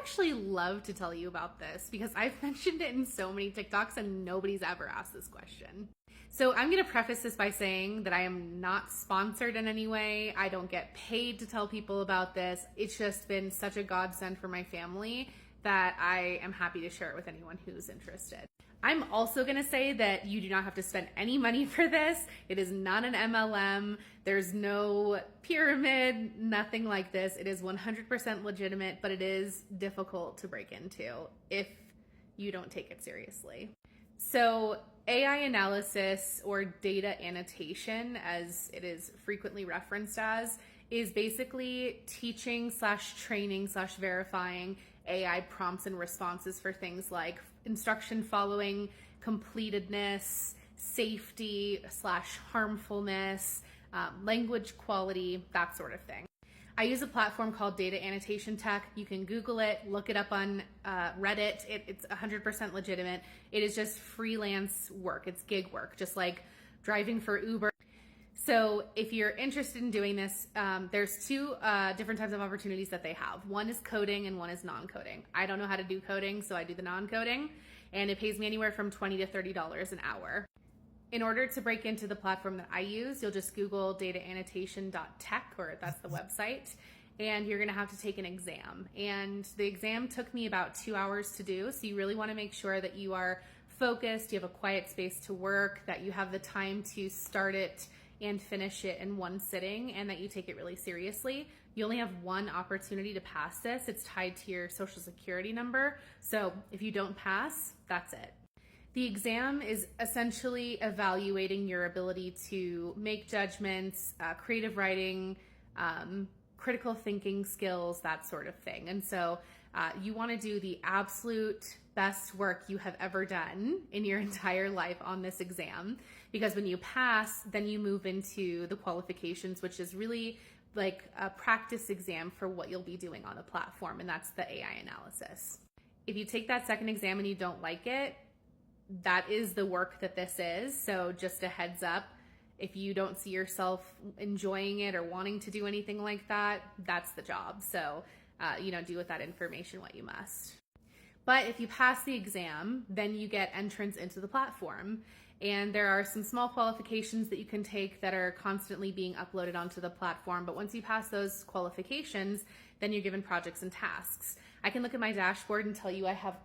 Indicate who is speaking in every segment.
Speaker 1: actually love to tell you about this because I've mentioned it in so many TikToks and nobody's ever asked this question. So I'm going to preface this by saying that I am not sponsored in any way. I don't get paid to tell people about this. It's just been such a godsend for my family that I am happy to share it with anyone who's interested. I'm also going to say that you do not have to spend any money for this. It is not an MLM. There's no pyramid, nothing like this. It is 100% legitimate, but it is difficult to break into if you don't take it seriously. So AI analysis, or data annotation, as it is frequently referenced as, is basically teaching / training / verifying AI prompts and responses for things like instruction following, completedness, safety / harmfulness, language quality, that sort of thing. I use a platform called Data Annotation Tech. You can Google it, look it up on Reddit. It's 100% legitimate. It is just freelance work. It's gig work, just like driving for Uber. So if you're interested in doing this, there's two different types of opportunities that they have. One is coding and one is non-coding. I don't know how to do coding, so I do the non-coding, and it pays me anywhere from $20 to $30 an hour. In order to break into the platform that I use, you'll just Google dataannotation.tech, or that's the website, and you're gonna have to take an exam. And the exam took me about 2 hours to do, so you really wanna make sure that you are focused, you have a quiet space to work, that you have the time to start it and finish it in one sitting, and that you take it really seriously. You only have one opportunity to pass this. It's tied to your social security number. So if you don't pass, that's it. The exam is essentially evaluating your ability to make judgments, creative writing, critical thinking skills, that sort of thing. And so you want to do the absolute best work you have ever done in your entire life on this exam, because when you pass, then you move into the qualifications, which is really like a practice exam for what you'll be doing on the platform, and that's the AI analysis. If you take that second exam and you don't like it, that is the work that this is. So just a heads up, if you don't see yourself enjoying it or wanting to do anything like that, that's the job. So, do with that information what you must. But if you pass the exam, then you get entrance into the platform. And there are some small qualifications that you can take that are constantly being uploaded onto the platform. But once you pass those qualifications, then you're given projects and tasks. I can look at my dashboard and tell you I have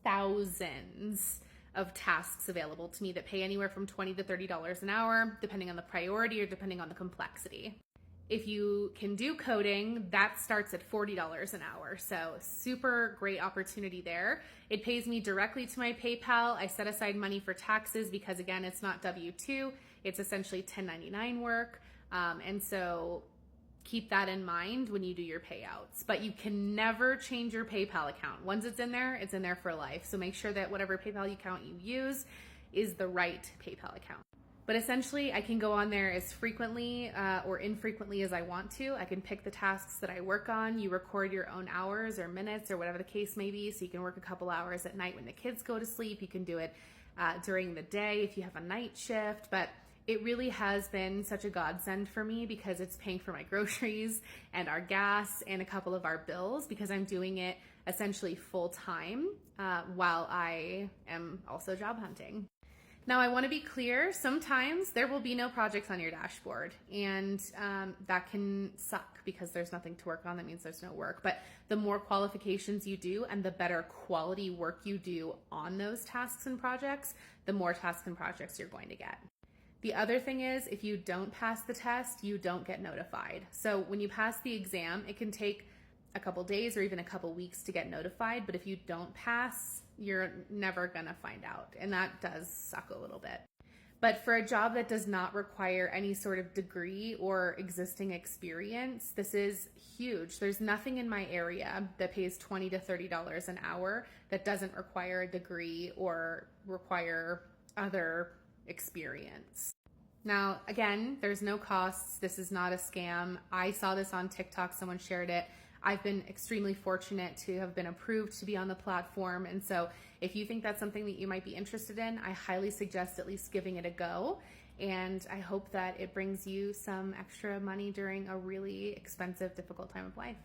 Speaker 1: thousands of tasks available to me that pay anywhere from $20 to $30 an hour, depending on the priority or depending on the complexity. If you can do coding, that starts at $40 an hour. So super great opportunity there. It pays me directly to my PayPal. I set aside money for taxes because, again, it's not W-2. It's essentially 1099 work. And so keep that in mind when you do your payouts. But you can never change your PayPal account. Once it's in there for life. So make sure that whatever PayPal account you use is the right PayPal account. But essentially, I can go on there as frequently or infrequently as I want to. I can pick the tasks that I work on. You record your own hours or minutes or whatever the case may be. So you can work a couple hours at night when the kids go to sleep. You can do it during the day if you have a night shift. But it really has been such a godsend for me because it's paying for my groceries and our gas and a couple of our bills, because I'm doing it essentially full time while I am also job hunting. Now, I want to be clear, sometimes there will be no projects on your dashboard, and that can suck because there's nothing to work on. That means there's no work. But the more qualifications you do and the better quality work you do on those tasks and projects, the more tasks and projects you're going to get. The other thing is, if you don't pass the test, you don't get notified. So when you pass the exam, it can take a couple days or even a couple weeks to get notified. But if you don't pass, you're never gonna find out. And that does suck a little bit. But for a job that does not require any sort of degree or existing experience, this is huge. There's nothing in my area that pays $20 to $30 an hour that doesn't require a degree or require other experience. Now, again, there's no costs. This is not a scam. I saw this on TikTok. Someone shared it. I've been extremely fortunate to have been approved to be on the platform. And so if you think that's something that you might be interested in, I highly suggest at least giving it a go. And I hope that it brings you some extra money during a really expensive, difficult time of life.